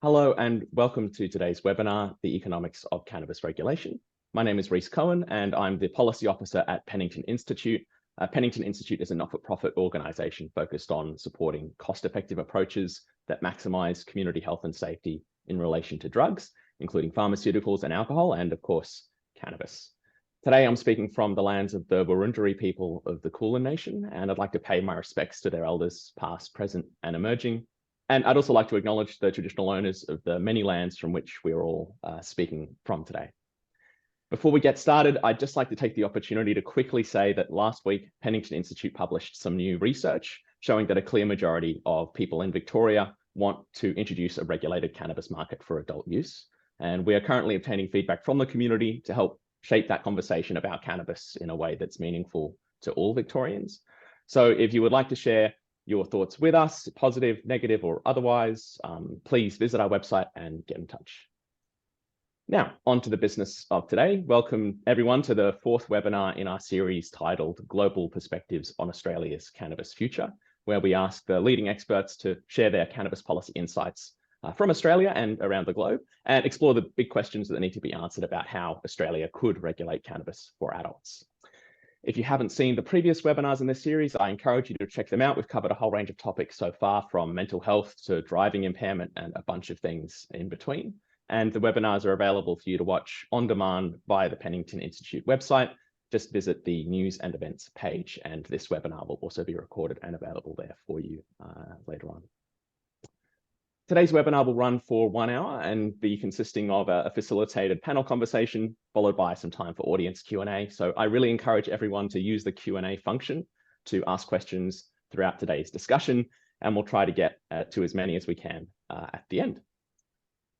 Hello and welcome to today's webinar, The Economics of Cannabis Regulation. My name is Reese Cohen and I'm the Policy Officer at Penington Institute. Penington Institute is a not-for-profit organisation focused on supporting cost-effective approaches that maximise community health and safety in relation to drugs, including pharmaceuticals and alcohol, and of course, cannabis. Today, I'm speaking from the lands of the Wurundjeri people of the Kulin Nation, and I'd like to pay my respects to their elders, past, present, and emerging. And I'd also like to acknowledge the traditional owners of the many lands from which we're all speaking from today. Before we get started, I'd just like to take the opportunity to quickly say that last week, Penington Institute published some new research showing that a clear majority of people in Victoria want to introduce a regulated cannabis market for adult use. And we are currently obtaining feedback from the community to help shape that conversation about cannabis in a way that's meaningful to all Victorians. So if you would like to share your thoughts with us, positive, negative, or otherwise, please visit our website and get in touch. Now, on to the business of today. Welcome everyone to the fourth webinar in our series titled Global Perspectives on Australia's Cannabis Future, where we ask the leading experts to share their cannabis policy insights from Australia and around the globe and explore the big questions that need to be answered about how Australia could regulate cannabis for adults. If you haven't seen the previous webinars in this series, I encourage you to check them out. We've covered a whole range of topics so far, from mental health to driving impairment and a bunch of things in between. And the webinars are available for you to watch on demand via the Penington Institute website. Just visit the news and events page, and this webinar will also be recorded and available there for you later on. Today's webinar will run for 1 hour and be consisting of a facilitated panel conversation, followed by some time for audience Q&A. So I really encourage everyone to use the Q&A function to ask questions throughout today's discussion, and we'll try to get to as many as we can at the end.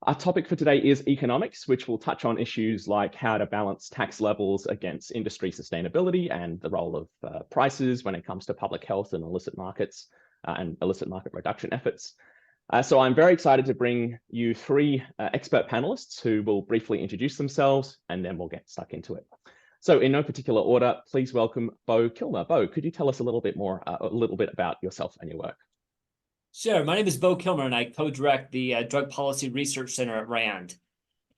Our topic for today is economics, which will touch on issues like how to balance tax levels against industry sustainability and the role of prices when it comes to public health and illicit markets and illicit market reduction efforts. So I'm very excited to bring you three expert panelists who will briefly introduce themselves, and then we'll get stuck into it. So in no particular order, please welcome Beau Kilmer. Beau, could you tell us a little bit about yourself and your work? Sure. My name is Beau Kilmer, and I co-direct the Drug Policy Research Center at RAND.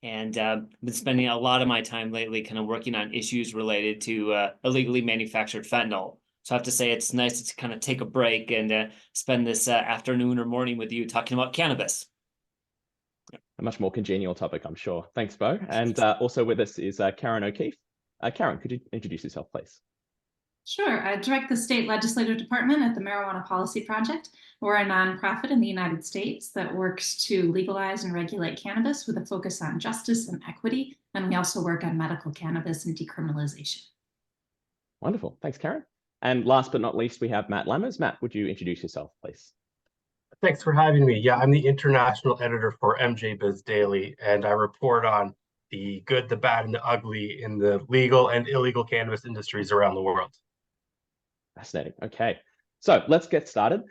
And I've been spending a lot of my time lately kind of working on issues related to illegally manufactured fentanyl. So I have to say it's nice to kind of take a break and spend this afternoon or morning with you talking about cannabis. A much more congenial topic, I'm sure. Thanks, Beau. And also with us is Karen O'Keefe. Karen, could you introduce yourself, please? Sure. I direct the State Legislative Department at the Marijuana Policy Project. We're a nonprofit in the United States that works to legalize and regulate cannabis with a focus on justice and equity. And we also work on medical cannabis and decriminalization. Wonderful. Thanks, Karen. And last but not least, we have Matt Lammers. Matt, would you introduce yourself, please? Thanks for having me. Yeah, I'm the international editor for MJ Biz Daily, and I report on the good, the bad, and the ugly in the legal and illegal cannabis industries around the world. Fascinating. Okay, so let's get started.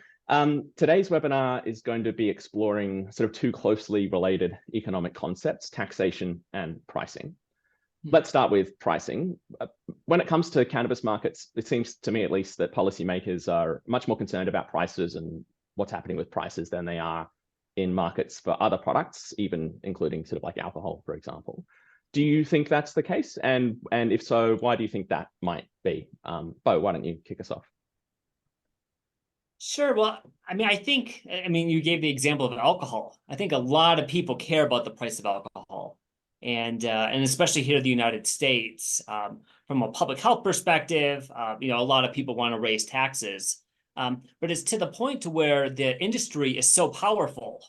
Today's webinar is going to be exploring sort of two closely related economic concepts, taxation and pricing. Let's start with pricing. When it comes to cannabis markets, it seems to me at least that policymakers are much more concerned about prices and what's happening with prices than they are in markets for other products, even including sort of like alcohol, for example. Do you think that's the case? And if so, why do you think that might be? Beau, why don't you kick us off? Sure. Well, I mean, you gave the example of alcohol. I think a lot of people care about the price of alcohol. And especially here in the United States, from a public health perspective, a lot of people want to raise taxes. But it's to the point to where the industry is so powerful,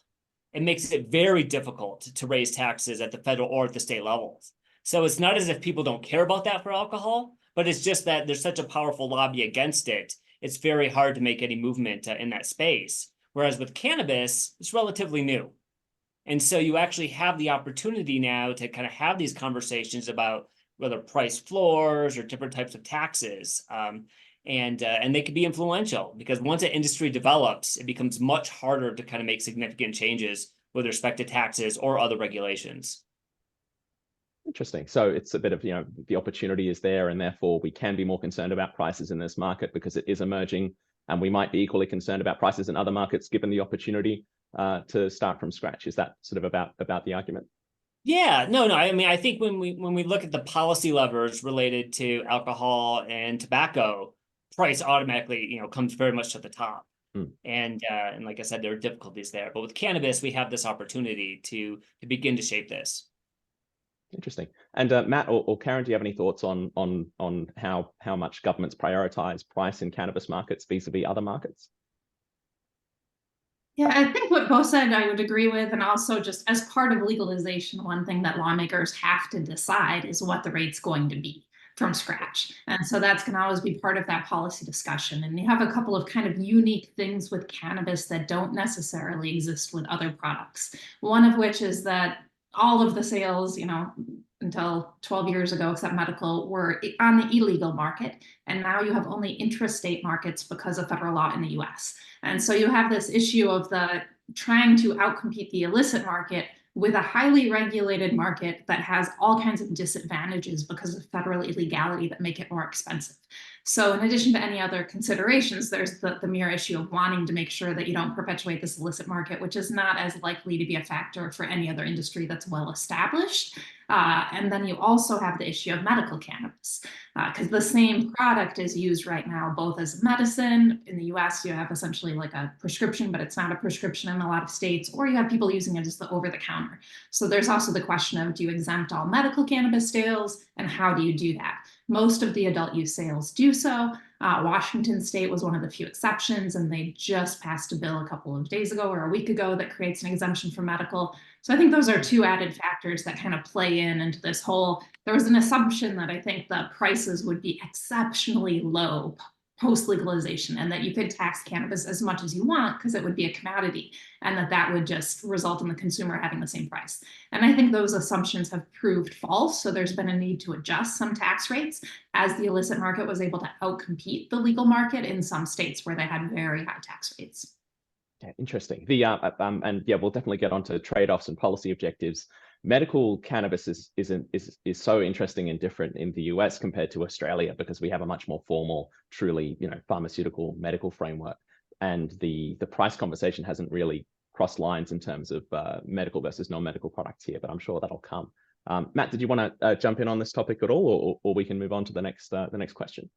it makes it very difficult to raise taxes at the federal or at the state levels. So it's not as if people don't care about that for alcohol, but it's just that there's such a powerful lobby against it. It's very hard to make any movement in that space. Whereas with cannabis, it's relatively new. And so you actually have the opportunity now to kind of have these conversations about whether price floors or different types of taxes. And they could be influential because once an industry develops, it becomes much harder to kind of make significant changes with respect to taxes or other regulations. Interesting. So it's a bit of, the opportunity is there, and therefore we can be more concerned about prices in this market because it is emerging, and we might be equally concerned about prices in other markets given the opportunity. to start from scratch. Is that sort of about the argument? Yeah, no. I mean, I think when we look at the policy levers related to alcohol and tobacco, price automatically, comes very much to the top. And like I said, there are difficulties there. But with cannabis, we have this opportunity to begin to shape this. Interesting. And Matt or Karen, do you have any thoughts on how much governments prioritize price in cannabis markets vis-a-vis other markets? Yeah, I think what Beau said I would agree with. And also just as part of legalization, one thing that lawmakers have to decide is what the rate's going to be from scratch. And so that's going to always be part of that policy discussion. And you have a couple of kind of unique things with cannabis that don't necessarily exist with other products. One of which is that all of the sales, until 12 years ago, except medical, were on the illegal market. And now you have only intrastate markets because of federal law in the US. And so you have this issue of the trying to outcompete the illicit market with a highly regulated market that has all kinds of disadvantages because of federal illegality that make it more expensive. So in addition to any other considerations, there's the mere issue of wanting to make sure that you don't perpetuate this illicit market, which is not as likely to be a factor for any other industry that's well established. And then you also have the issue of medical cannabis, because the same product is used right now both as medicine. In the US, you have essentially like a prescription, but it's not a prescription in a lot of states, or you have people using it as the over-the-counter. So there's also the question of, do you exempt all medical cannabis sales, and how do you do that? Most of the adult use sales do so. Washington State was one of the few exceptions, and they just passed a bill a couple of days ago or a week ago that creates an exemption for medical. So I think those are two added factors that kind of play into this whole, there was an assumption that I think the prices would be exceptionally low post-legalization, and that you could tax cannabis as much as you want because it would be a commodity, and that would just result in the consumer having the same price. And I think those assumptions have proved false. So there's been a need to adjust some tax rates as the illicit market was able to outcompete the legal market in some states where they had very high tax rates. Yeah, interesting. And yeah, we'll definitely get onto trade-offs and policy objectives. Medical cannabis is so interesting and different in the US compared to Australia, because we have a much more formal, truly, pharmaceutical medical framework, and the price conversation hasn't really crossed lines in terms of medical versus non-medical products here, but I'm sure that'll come. Matt, did you want to jump in on this topic at all, or we can move on to the next question?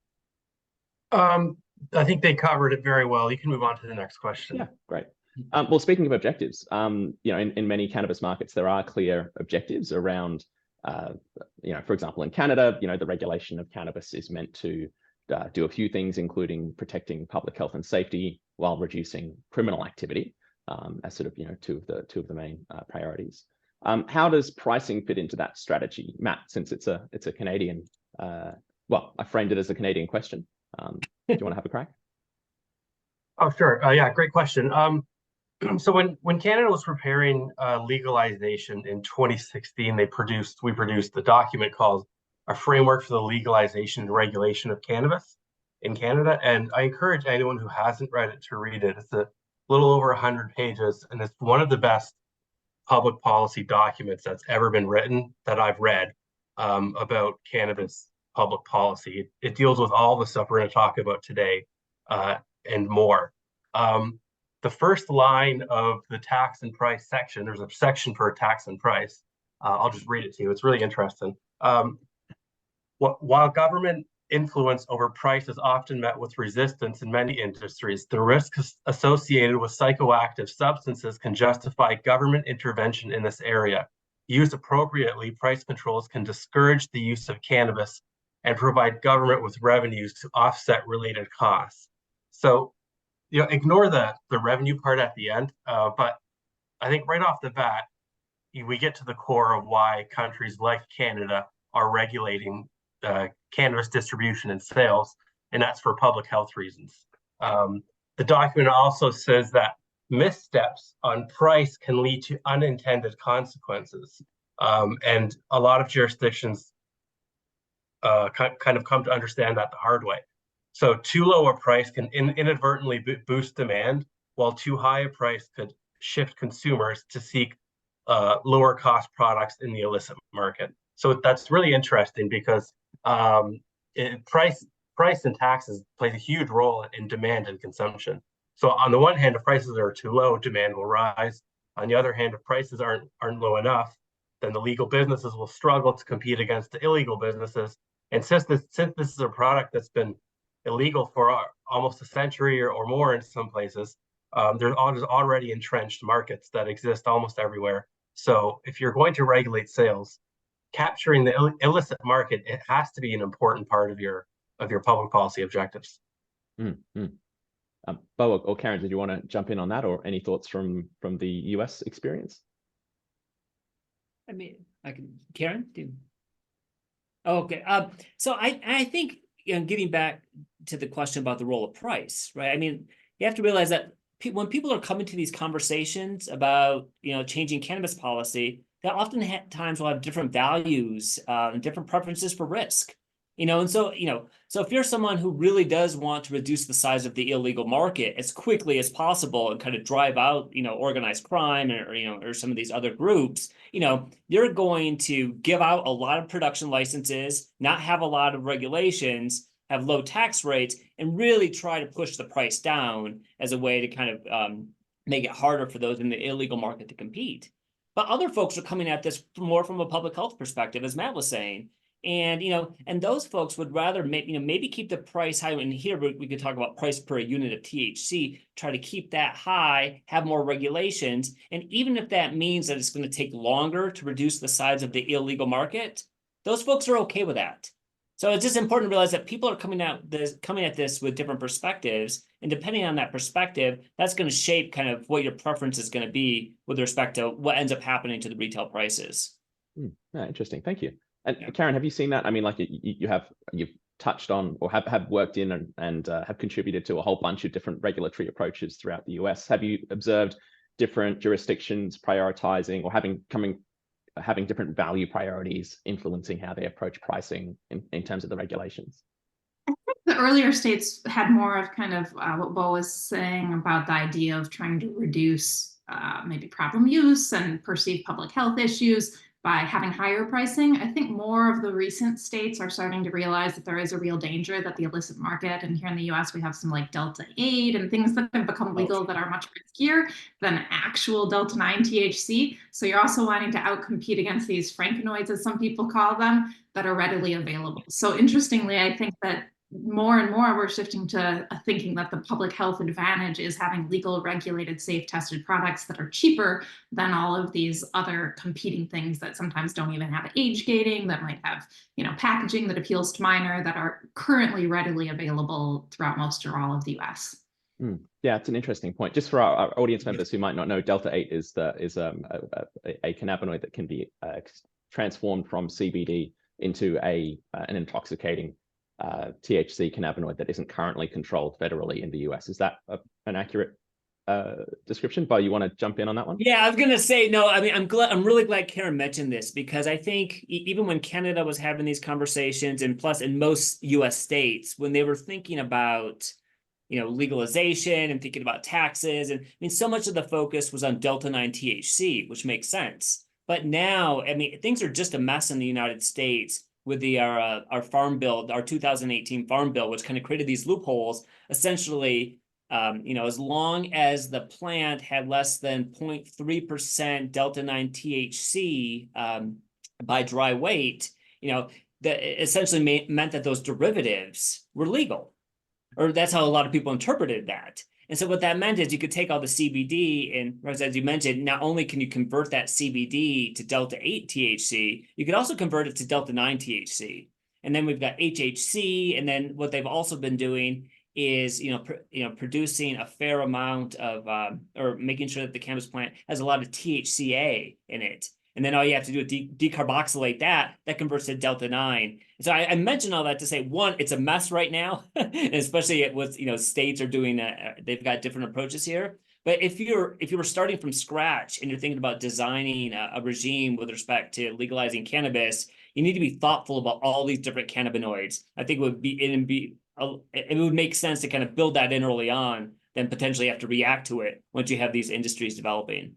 I think they covered it very well. You can move on to the next question. Yeah, great. Well, speaking of objectives, in many cannabis markets, there are clear objectives around, for example, in Canada, the regulation of cannabis is meant to do a few things, including protecting public health and safety while reducing criminal activity, as sort of, two of the main priorities. How does pricing fit into that strategy, Matt? Since it's a Canadian, well, I framed it as a Canadian question. Do you want to have a crack? Oh, sure. Yeah, great question. So when Canada was preparing legalization in 2016, we produced the document called A Framework for the Legalization and Regulation of Cannabis in Canada. And I encourage anyone who hasn't read it to read it. It's a little over 100 pages, and it's one of the best public policy documents that's ever been written that I've read about cannabis public policy. It deals with all the stuff we're going to talk about today and more. The first line of the tax and price section, there's a section for tax and price. I'll just read it to you. It's really interesting. While government influence over price is often met with resistance in many industries, the risks associated with psychoactive substances can justify government intervention in this area. Used appropriately, price controls can discourage the use of cannabis and provide government with revenues to offset related costs. So, ignore the revenue part at the end, but I think right off the bat, we get to the core of why countries like Canada are regulating cannabis distribution and sales, and that's for public health reasons. The document also says that missteps on price can lead to unintended consequences, and a lot of jurisdictions kind of come to understand that the hard way. So too low a price can inadvertently boost demand, while too high a price could shift consumers to seek lower cost products in the illicit market. So that's really interesting because price and taxes play a huge role in demand and consumption. So on the one hand, if prices are too low, demand will rise. On the other hand, if prices aren't low enough, then the legal businesses will struggle to compete against the illegal businesses. And since this is a product that's been illegal for almost a century or more in some places, there's already entrenched markets that exist almost everywhere. So if you're going to regulate sales, capturing the illicit market, it has to be an important part of your public policy objectives. Beau or Karen, did you want to jump in on that, or any thoughts from the US experience? I mean, I can, Karen, do. Okay. So I think, getting back to the question about the role of price, right? I mean, you have to realize that when people are coming to these conversations about, changing cannabis policy, they oftentimes will have different values and different preferences for risk. And so if you're someone who really does want to reduce the size of the illegal market as quickly as possible and kind of drive out, organized crime or some of these other groups, you're going to give out a lot of production licenses, not have a lot of regulations, have low tax rates, and really try to push the price down as a way to kind of make it harder for those in the illegal market to compete. But other folks are coming at this more from a public health perspective, as Matt was saying. And, and those folks would rather maybe keep the price high. And here we could talk about price per unit of THC, try to keep that high, have more regulations. And even if that means that it's going to take longer to reduce the size of the illegal market, those folks are okay with that. So it's just important to realize that people are coming at this with different perspectives. And depending on that perspective, that's going to shape kind of what your preference is going to be with respect to what ends up happening to the retail prices. Interesting. Thank you. And Karen, have you seen that? I mean, like you've touched on or have worked in and have contributed to a whole bunch of different regulatory approaches throughout the US. Have you observed different jurisdictions prioritizing or having different value priorities influencing how they approach pricing in terms of the regulations? I think the earlier states had more of kind of what Beau was saying about the idea of trying to reduce maybe problem use and perceived public health issues by having higher pricing. I think more of the recent states are starting to realize that there is a real danger that the illicit market, and here in the US we have some like Delta 8 and things that have become legal that are much riskier than actual Delta 9 THC. So you're also wanting to outcompete against these frankenoids, as some people call them, that are readily available. So interestingly, I think that more and more we're shifting to thinking that the public health advantage is having legal, regulated, safe, tested products that are cheaper than all of these other competing things that sometimes don't even have age gating, that might have, packaging that appeals to minor, that are currently readily available throughout most or all of the US. Yeah, it's an interesting point. Just for our audience members who might not know, Delta 8 is a cannabinoid that can be transformed from CBD into an intoxicating THC cannabinoid that isn't currently controlled federally in the US. Is that an accurate description? Beau, you want to jump in on that one? Yeah, I was gonna say, no, I mean, I'm really glad Karen mentioned this, because I think even when Canada was having these conversations, and plus in most US states, when they were thinking about, legalization and thinking about taxes, and I mean, so much of the focus was on Delta 9 THC, which makes sense. But now, I mean, things are just a mess in the United States with our farm bill, our 2018 farm bill, which kind of created these loopholes. Essentially, as long as the plant had less than 0.3% Delta 9 THC by dry weight, that essentially meant that those derivatives were legal, or that's how a lot of people interpreted that. And so what that meant is you could take all the CBD, and as you mentioned, not only can you convert that CBD to Delta 8 THC, you could also convert it to Delta 9 THC. And then we've got HHC, and then what they've also been doing is, producing a fair amount of, or making sure that the cannabis plant has a lot of THCA in it. And then all you have to do is decarboxylate that converts to Delta 9. So I mentioned all that to say, one, it's a mess right now, and especially with, states are doing, they've got different approaches here. But if you were starting from scratch and you're thinking about designing a regime with respect to legalizing cannabis, you need to be thoughtful about all these different cannabinoids. I think it would make sense to kind of build that in early on, then potentially have to react to it once you have these industries developing.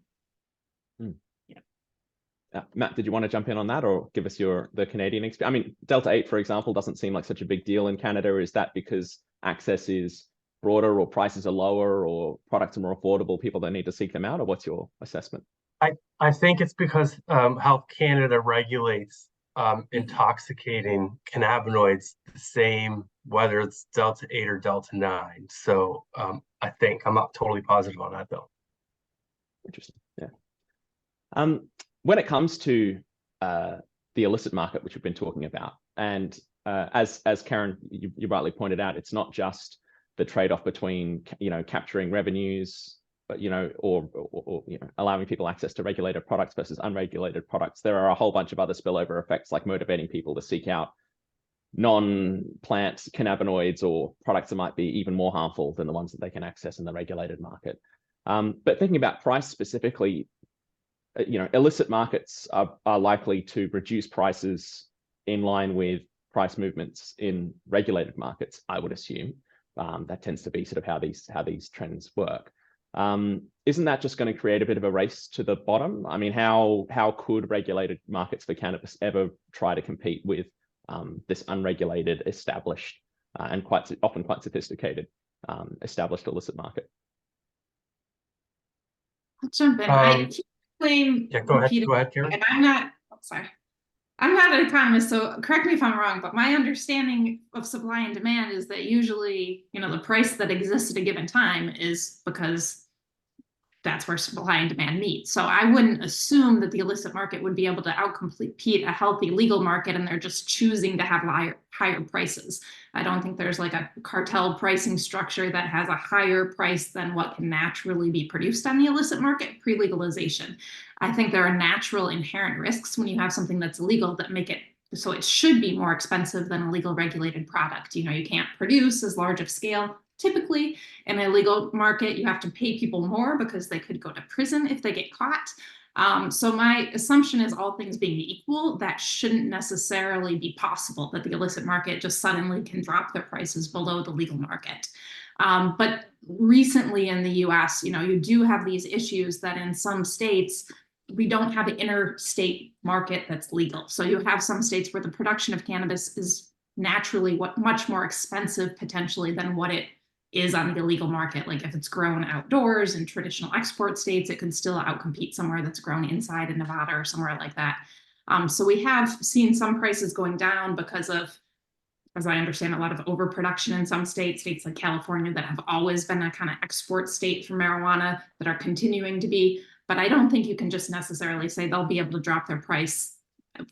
Matt, did you want to jump in on that, or give us the Canadian experience? I mean, Delta 8, for example, doesn't seem like such a big deal in Canada. Is that because access is broader, or prices are lower, or products are more affordable, people don't need to seek them out? Or what's your assessment? I think it's because Health Canada regulates intoxicating cannabinoids the same, whether it's Delta 8 or Delta 9. So I think, I'm not totally positive on that though. Interesting. Yeah. When it comes to the illicit market, which we've been talking about, and as Karen, you rightly pointed out, it's not just the trade-off between capturing revenues, but or allowing people access to regulated products versus unregulated products. There are a whole bunch of other spillover effects, like motivating people to seek out non-plant cannabinoids or products that might be even more harmful than the ones that they can access in the regulated market. But thinking about price specifically, illicit markets are likely to reduce prices in line with price movements in regulated markets, I would assume. That tends to be sort of how these trends work. Isn't that just going to create a bit of a race to the bottom? I mean, how could regulated markets for cannabis ever try to compete with this unregulated, established, and often quite sophisticated established illicit market? I'll jump in. I claim yeah, go ahead, Karen. And I'm not an economist, so correct me if I'm wrong, but my understanding of supply and demand is that usually, the price that exists at a given time is because that's where supply and demand meet. So I wouldn't assume that the illicit market would be able to outcompete a healthy legal market, and they're just choosing to have higher prices. I don't think there's like a cartel pricing structure that has a higher price than what can naturally be produced on the illicit market pre-legalization. I think there are natural inherent risks when you have something that's illegal that make it so it should be more expensive than a legal regulated product. You can't produce as large of scale. Typically, in a legal market, you have to pay people more because they could go to prison if they get caught. So my assumption is, all things being equal, that shouldn't necessarily be possible, that the illicit market just suddenly can drop their prices below the legal market. But recently in the US, you do have these issues that in some states, we don't have an interstate market that's legal. So you have some states where the production of cannabis is naturally much more expensive potentially than what it is on the illegal market. Like if it's grown outdoors in traditional export states, it could still outcompete somewhere that's grown inside in Nevada or somewhere like that. So we have seen some prices going down because of, as I understand, a lot of overproduction in some states like California, that have always been a kind of export state for marijuana, that are continuing to be. But I don't think you can just necessarily say they'll be able to drop their price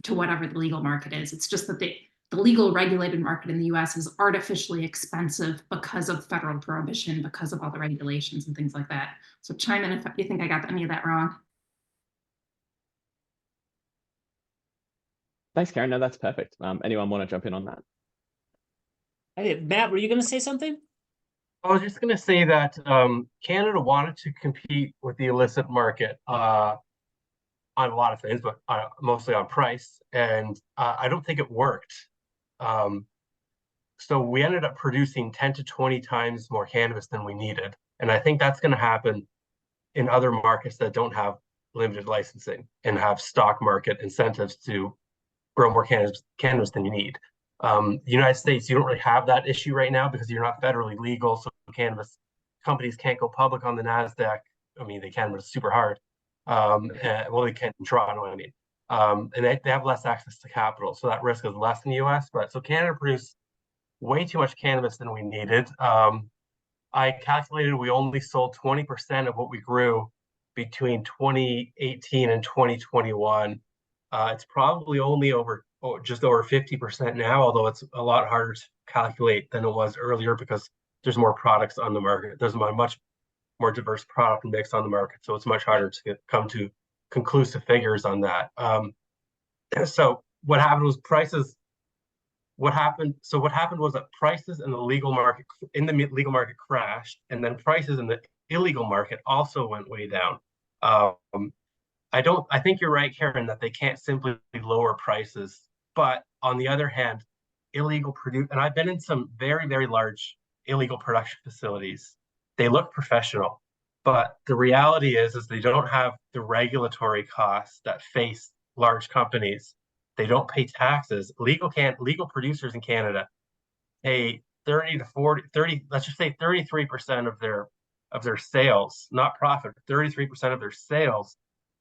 to whatever the legal market is. It's just that the legal regulated market in the US is artificially expensive because of federal prohibition, because of all the regulations and things like that. So chime in if you think I got any of that wrong. Thanks, Karen. No, that's perfect. Anyone want to jump in on that? Hey, Matt, were you going to say something? I was just going to say that Canada wanted to compete with the illicit market on a lot of things, but mostly on price. And I don't think it worked. So we ended up producing 10 to 20 times more cannabis than we needed. And I think that's going to happen in other markets that don't have limited licensing and have stock market incentives to grow more cannabis than you need. The United States, you don't really have that issue right now because you're not federally legal. So cannabis companies can't go public on the NASDAQ. I mean, they can, but it's super hard. Well, they can in Toronto, I mean. And they have less access to capital. So that risk is less in the US. But so Canada produced way too much cannabis than we needed. I calculated we only sold 20% of what we grew between 2018 and 2021. It's probably only just over 50% now, although it's a lot harder to calculate than it was earlier because there's more products on the market. There's a much more diverse product mix on the market, so it's much harder to come to conclusive figures on that. So what happened was prices. What happened was that prices in the legal market crashed, and then prices in the illegal market also went way down. I think you're right, Karen, that they can't simply lower prices. But on the other hand, and I've been in some very, very large illegal production facilities. They look professional, but the reality is they don't have the regulatory costs that face large companies. They don't pay taxes. Legal producers in Canada pay 30 to 40, 30, let's just say 33% of their sales, not profit, 33% of their sales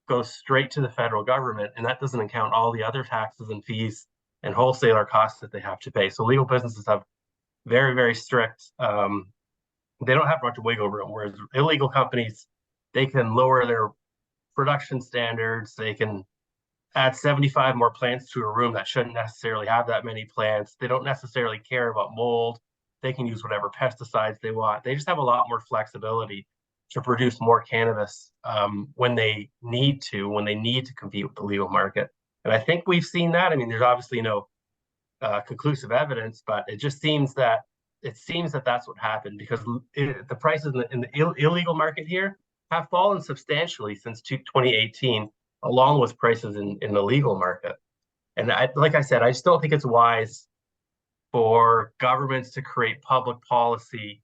goes straight to the federal government, and that doesn't account all the other taxes and fees and wholesaler costs that they have to pay. So legal businesses have very, very strict, they don't have much wiggle room, whereas illegal companies, they can lower their production standards, they can add 75 more plants to a room that shouldn't necessarily have that many plants. They don't necessarily care about mold. They can use whatever pesticides they want. They just have a lot more flexibility to produce more cannabis when they need to compete with the legal market. And I think we've seen that. I mean, there's obviously no conclusive evidence, but it just seems that that's what happened, because the prices in the illegal market here have fallen substantially since 2018, along with prices in the legal market. And like I said, I just don't think it's wise for governments to create public policy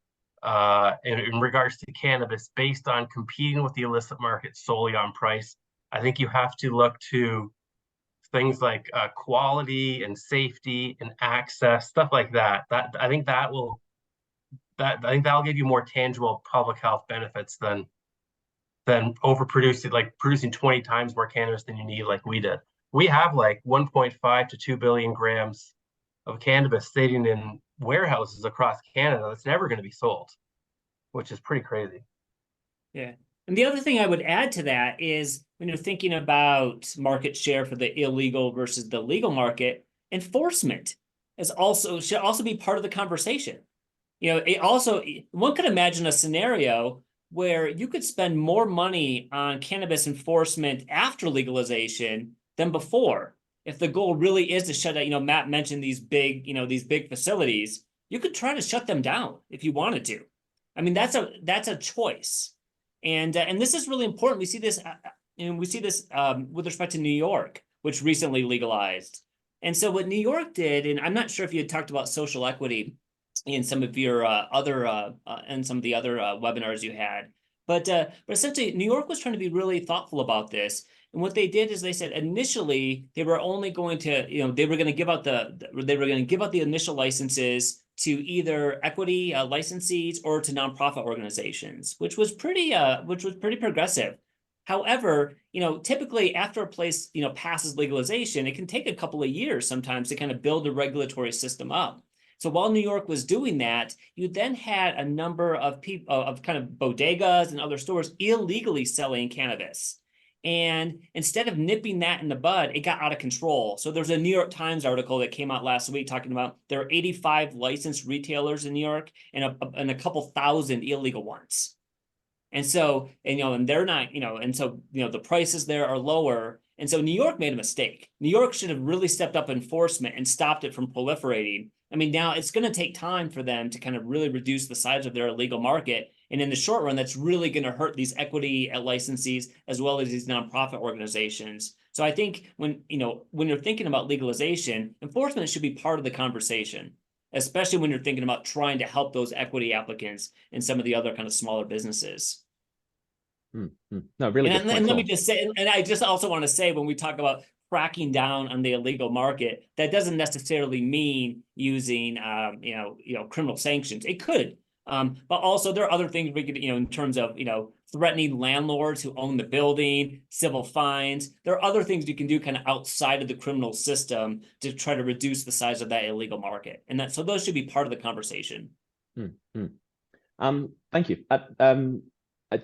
in regards to cannabis based on competing with the illicit market solely on price. I think you have to look to things like quality and safety and access, stuff like that. I think that'll give you more tangible public health benefits than overproducing, like producing 20 times more cannabis than you need, like we did. We have like 1.5 to 2 billion grams of cannabis sitting in warehouses across Canada that's never going to be sold, which is pretty crazy. Yeah. And the other thing I would add to that is, when you're thinking about market share for the illegal versus the legal market, enforcement should also be part of the conversation. One could imagine a scenario where you could spend more money on cannabis enforcement after legalization than before. If the goal really is to shut down, Matt mentioned these big facilities, you could try to shut them down if you wanted to. I mean, that's a choice. And this is really important. We see this with respect to New York, which recently legalized. And so what New York did, and I'm not sure if you had talked about social equity in some of your other webinars you had, but essentially New York was trying to be really thoughtful about this. And what they did is they said initially they were only going to, they were going to give out the initial licenses to either equity licensees or to nonprofit organizations, which was pretty progressive. However, typically after a place, passes legalization, it can take a couple of years sometimes to kind of build a regulatory system up. So while New York was doing that, you then had a number of people of kind of bodegas and other stores illegally selling cannabis. And instead of nipping that in the bud, it got out of control. So there's a New York Times article that came out last week talking about there are 85 licensed retailers in New York and a couple thousand illegal ones. And so, and they're not, and so, the prices there are lower. And so New York made a mistake. New York should have really stepped up enforcement and stopped it from proliferating. I mean, now it's going to take time for them to kind of really reduce the size of their illegal market. And in the short run, that's really going to hurt these equity licensees as well as these nonprofit organizations. So I think when you're thinking about legalization, enforcement should be part of the conversation, especially when you're thinking about trying to help those equity applicants and some of the other kind of smaller businesses. No, really. And let me just say, and I just also want to say, when we talk about cracking down on the illegal market, that doesn't necessarily mean using, criminal sanctions. It could, but also there are other things we could, in terms of, threatening landlords who own the building, civil fines. There are other things you can do kind of outside of the criminal system to try to reduce the size of that illegal market. And so those should be part of the conversation. Thank you.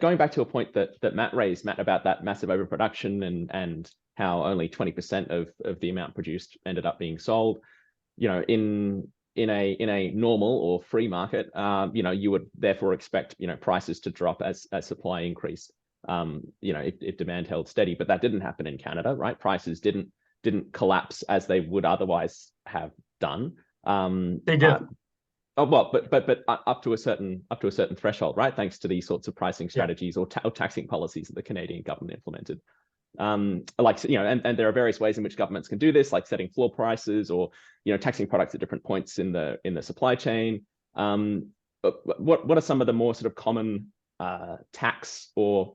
Going back to a point that Matt raised, about that massive overproduction and how only 20% of the amount produced ended up being sold, in a normal or free market, you would therefore expect prices to drop as supply increased, if demand held steady. But that didn't happen in Canada, right? Prices didn't collapse as they would otherwise have done. They did. Well, but up to a certain threshold, right? Thanks to these sorts of pricing strategies or taxing policies that the Canadian government implemented. And there are various ways in which governments can do this, like setting floor prices or taxing products at different points in the supply chain. But what are some of the more sort of common tax or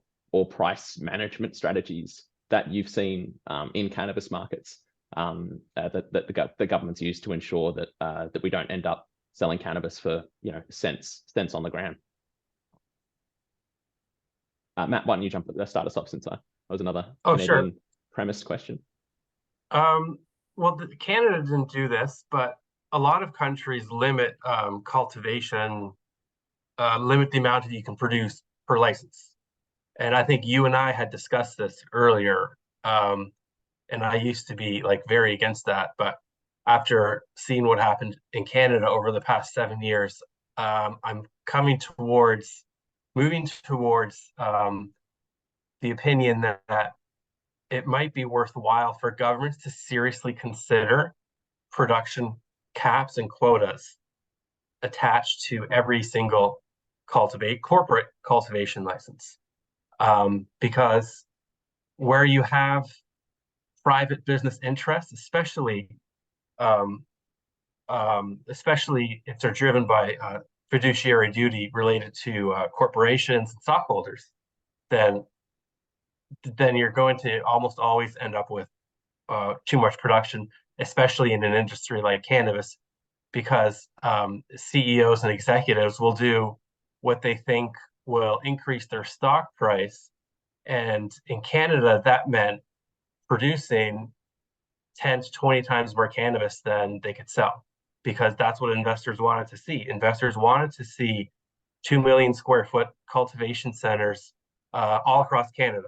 price management strategies that you've seen in cannabis markets that the governments use to ensure that we don't end up selling cannabis for, you know, cents on the gram. Matt, why don't you start us off, since that was another Canadian premise question. Well, Canada didn't do this, but a lot of countries limit cultivation, limit the amount that you can produce per license. And I think you and I had discussed this earlier. And I used to be like very against that, but after seeing what happened in Canada over the past 7 years, I'm moving towards the opinion that it might be worthwhile for governments to seriously consider production caps and quotas attached to every single corporate cultivation license, because where you have private business interests, especially if they're driven by fiduciary duty related to corporations and stockholders, then you're going to almost always end up with too much production, especially in an industry like cannabis, because CEOs and executives will do what they think will increase their stock price. And in Canada, that meant producing 10 to 20 times more cannabis than they could sell, because that's what investors wanted to see. Investors wanted to see 2 million square foot cultivation centers all across Canada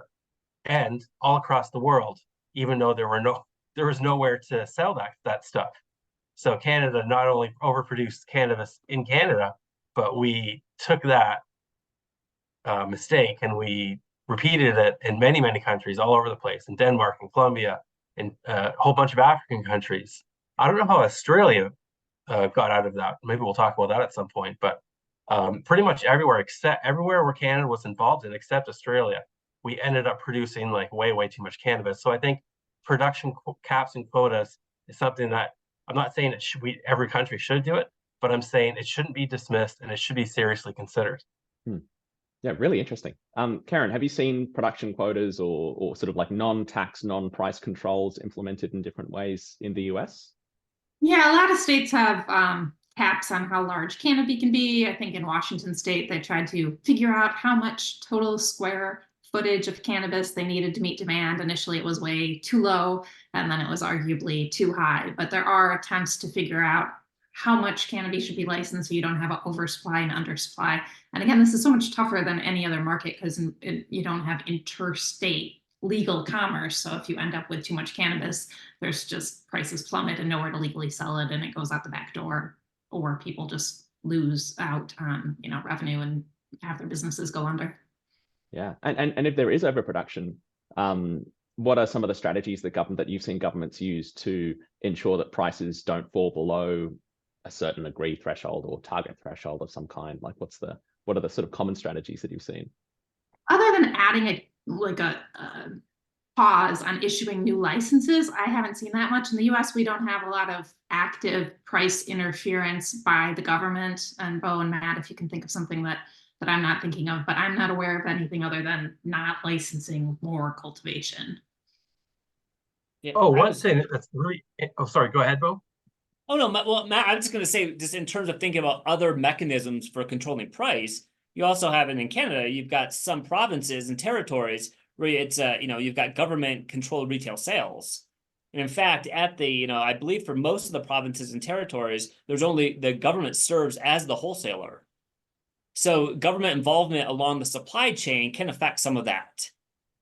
and all across the world, even though there was nowhere to sell that stuff. So Canada not only overproduced cannabis in Canada, but we took that mistake and we repeated it in many, many countries all over the place, in Denmark and Colombia and a whole bunch of African countries. I don't know how Australia got out of that. Maybe we'll talk about that at some point, but pretty much everywhere where Canada was involved in, except Australia, we ended up producing like way, way too much cannabis. So I think production caps and quotas is something that I'm not saying every country should do it, but I'm saying it shouldn't be dismissed and it should be seriously considered. Yeah, really interesting. Karen, have you seen production quotas or sort of like non-tax, non-price controls implemented in different ways in the US? Yeah, a lot of states have caps on how large canopy can be. I think in Washington state, they tried to figure out how much total square footage of cannabis they needed to meet demand. Initially, it was way too low, and then it was arguably too high. But there are attempts to figure out how much cannabis should be licensed so you don't have an oversupply and undersupply. And again, this is so much tougher than any other market because you don't have interstate legal commerce. So if you end up with too much cannabis, there's just prices plummet and nowhere to legally sell it, and it goes out the back door, or people just lose out on revenue and have their businesses go under. Yeah, and if there is overproduction, what are some of the strategies that you've seen governments use to ensure that prices don't fall below a certain agreed threshold or target threshold of some kind? Like, what are the sort of common strategies that you've seen? Other than adding a pause on issuing new licenses, I haven't seen that much. In the US, we don't have a lot of active price interference by the government. And Beau and Matt, if you can think of something that I'm not thinking of, but I'm not aware of anything other than not licensing more cultivation. Yeah, one thing that's really, sorry, go ahead, Beau. Oh, no, well, Matt, I'm just going to say, just in terms of thinking about other mechanisms for controlling price, you also have it in Canada. You've got some provinces and territories where it's, you've got government-controlled retail sales. And in fact, I believe for most of the provinces and territories, there's only the government serves as the wholesaler. So government involvement along the supply chain can affect some of that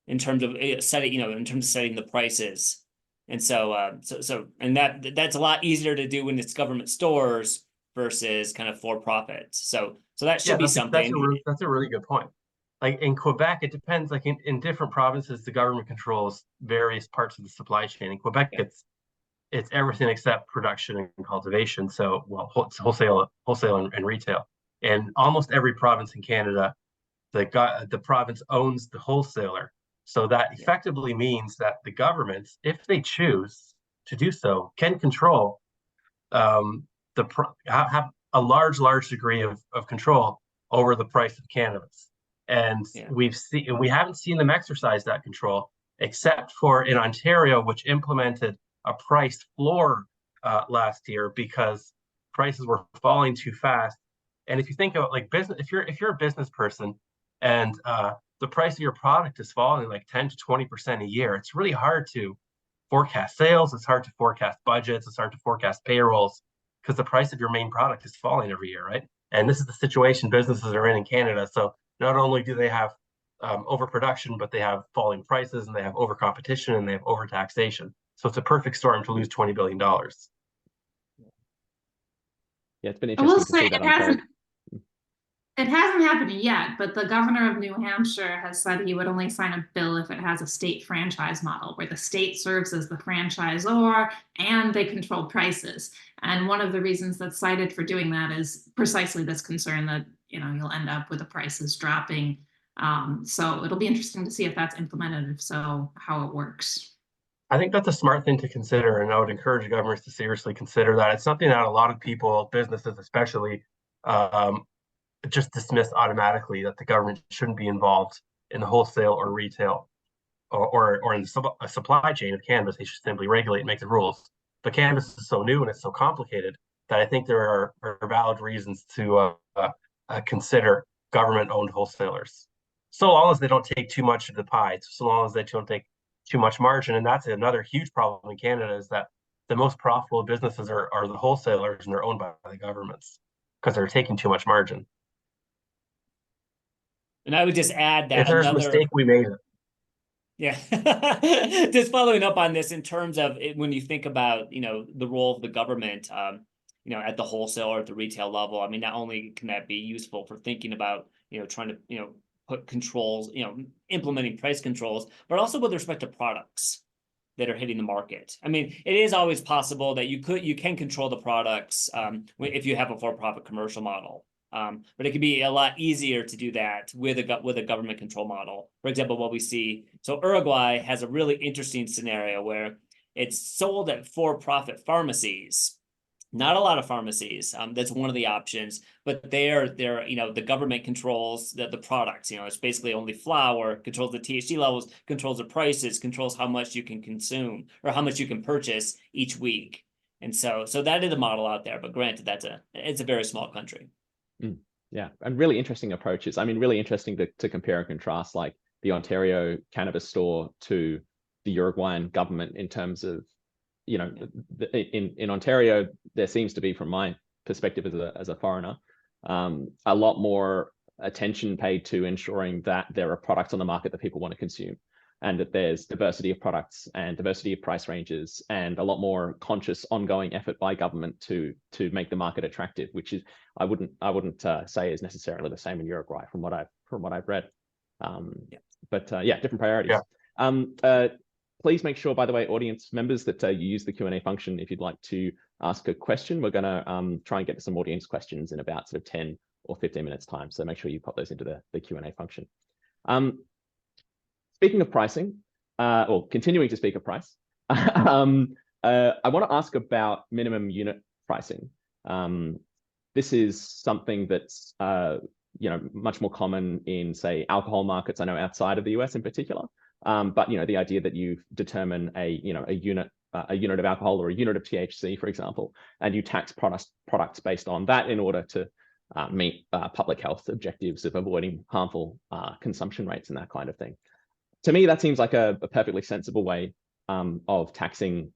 in terms of setting the prices. And that's a lot easier to do when it's government stores versus kind of for profits. So that should be something. That's a really good point. Like in Quebec, it depends. Like in different provinces, the government controls various parts of the supply chain. In Quebec, it's everything except production and cultivation. So, it's wholesale and retail. In almost every province in Canada, the province owns the wholesaler. So that effectively means that the governments, if they choose to do so, can control have a large degree of control over the price of cannabis. And we haven't seen them exercise that control, except for in Ontario, which implemented a price floor last year because prices were falling too fast. And if you think of like business, if you're a business person and the price of your product is falling like 10 to 20% a year, it's really hard to forecast sales. It's hard to forecast budgets. It's hard to forecast payrolls because the price of your main product is falling every year, right? And this is the situation businesses are in Canada. So not only do they have overproduction, but they have falling prices and they have overcompetition and they have overtaxation. So it's a perfect storm to lose $20 billion. Yeah, it's been I will interesting to say see that unfold. It hasn't happened yet, but the governor of New Hampshire has said he would only sign a bill if it has a state franchise model where the state serves as the franchisor and they control prices. And one of the reasons that's cited for doing that is precisely this concern that, you know, you'll end up with the prices dropping. So it'll be interesting to see if that's implemented, if so, how it works. I think that's a smart thing to consider, and I would encourage governments to seriously consider that. It's something that a lot of people, businesses especially, just dismiss automatically, that the government shouldn't be involved in the wholesale or retail or in a supply chain of cannabis. They should simply regulate and make the rules. But cannabis is so new and it's so complicated that I think there are valid reasons to consider government-owned wholesalers, so long as they don't take too much of the pie, so long as they don't take too much margin. And that's another huge problem in Canada, is that the most profitable businesses are the wholesalers, and they're owned by the governments because they're taking too much margin. And I would just add that if there's a mistake, we made it. Yeah, just following up on this in terms of it, when you think about, you know, the role of the government, you know, at the wholesale or at the retail level. I mean, not only can that be useful for thinking about, you know, trying to, you know, put controls, you know, implementing price controls, but also with respect to products that are hitting the market. I mean, it is always possible that you can control the products if you have a for-profit commercial model. But it can be a lot easier to do that with a government control model. For example, what we see, so Uruguay has a really interesting scenario where it's sold at for-profit pharmacies. Not a lot of pharmacies. That's one of the options, but they're you know, the government controls the products. You know, it's basically only flower, controls the THC levels, controls the prices, controls how much you can consume or how much you can purchase each week. And so that is the model out there. But granted, it's a very small country. Yeah, and really interesting approaches. I mean, really interesting to compare and contrast like the Ontario cannabis store to the Uruguayan government in terms of, you know, in Ontario, there seems to be, from my perspective as a foreigner, a lot more attention paid to ensuring that there are products on the market that people want to consume, and that there's diversity of products and diversity of price ranges, and a lot more conscious ongoing effort by government to make the market attractive, which is I wouldn't say is necessarily the same in Uruguay from what I've read. But yeah, different priorities. Yeah. Please make sure, by the way, audience members, that you use the Q&A function if you'd like to ask a question. We're going to try and get to some audience questions in about sort of 10 or 15 minutes time. So make sure you pop those into the Q&A function. Speaking of pricing, or continuing to speak of price, I want to ask about minimum unit pricing. This is something that's you know, much more common in, say, alcohol markets. I know outside of the US in particular. But you know, the idea that you determine a unit of alcohol or a unit of THC, for example, and you tax products based on that in order to meet public health objectives of avoiding harmful consumption rates and that kind of thing. To me, that seems like a perfectly sensible way of taxing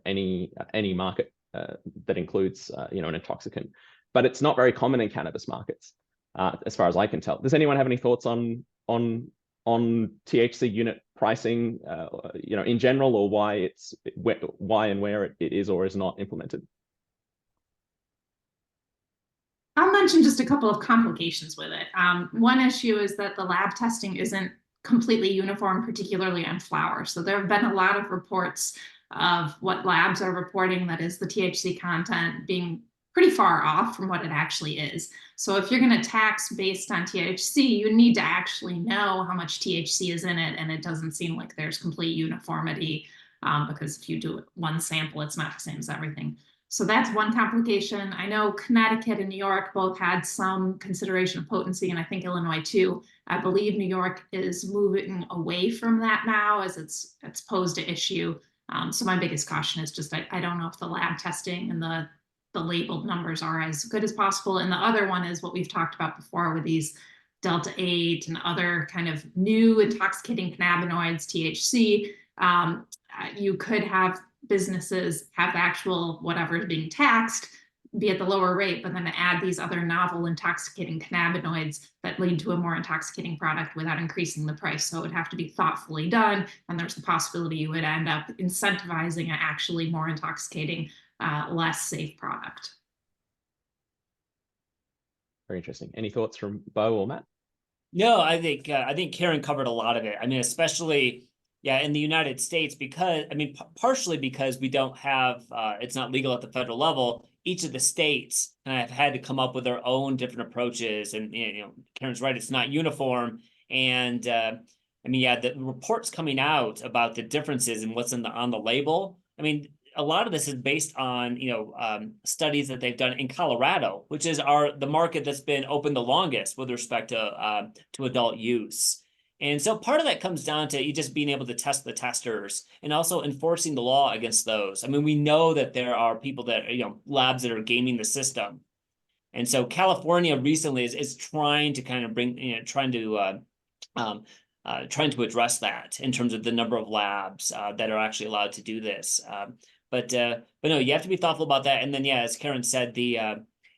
any market that includes you know, an intoxicant. But it's not very common in cannabis markets, as far as I can tell. Does anyone have any thoughts on THC unit pricing, you know, in general, or why and where it is or is not implemented? I'll mention just a couple of complications with it. One issue is that the lab testing isn't completely uniform, particularly on flower. So there have been a lot of reports of what labs are reporting, that is the THC content, being pretty far off from what it actually is. So if you're going to tax based on THC, you need to actually know how much THC is in it. And it doesn't seem like there's complete uniformity, because if you do one sample, it's not the same as everything. So that's one complication. I know Connecticut and New York both had some consideration of potency, and I think Illinois too. I believe New York is moving away from that now as it's posed an issue. So my biggest caution is just I don't know if the lab testing and the the labeled numbers are as good as possible. And the other one is what we've talked about before with these Delta 8 and other kind of new intoxicating cannabinoids, THC. You could have businesses have the actual whatever is being taxed be at the lower rate, but then to add these other novel intoxicating cannabinoids that lead to a more intoxicating product without increasing the price. So it would have to be thoughtfully done. And there's the possibility you would end up incentivizing an actually more intoxicating, less safe product. Very interesting. Any thoughts from Beau or Matt? No, I think Karen covered a lot of it. I mean, especially, yeah, in the United States, because, I mean, partially because we don't have, it's not legal at the federal level. Each of the states have had to come up with their own different approaches. And, you know, Karen's right, it's not uniform. And I mean, yeah, the reports coming out about the differences in what's on the label. I mean, a lot of this is based on, you know, studies that they've done in Colorado, which is the market that's been open the longest with respect to adult use. And so part of that comes down to you just being able to test the testers and also enforcing the law against those. I mean, we know that there are people that, you know, labs that are gaming the system. And so California recently is trying to kind of bring, you know, trying to address that in terms of the number of labs that are actually allowed to do this. But no, you have to be thoughtful about that. And then, yeah, as Karen said,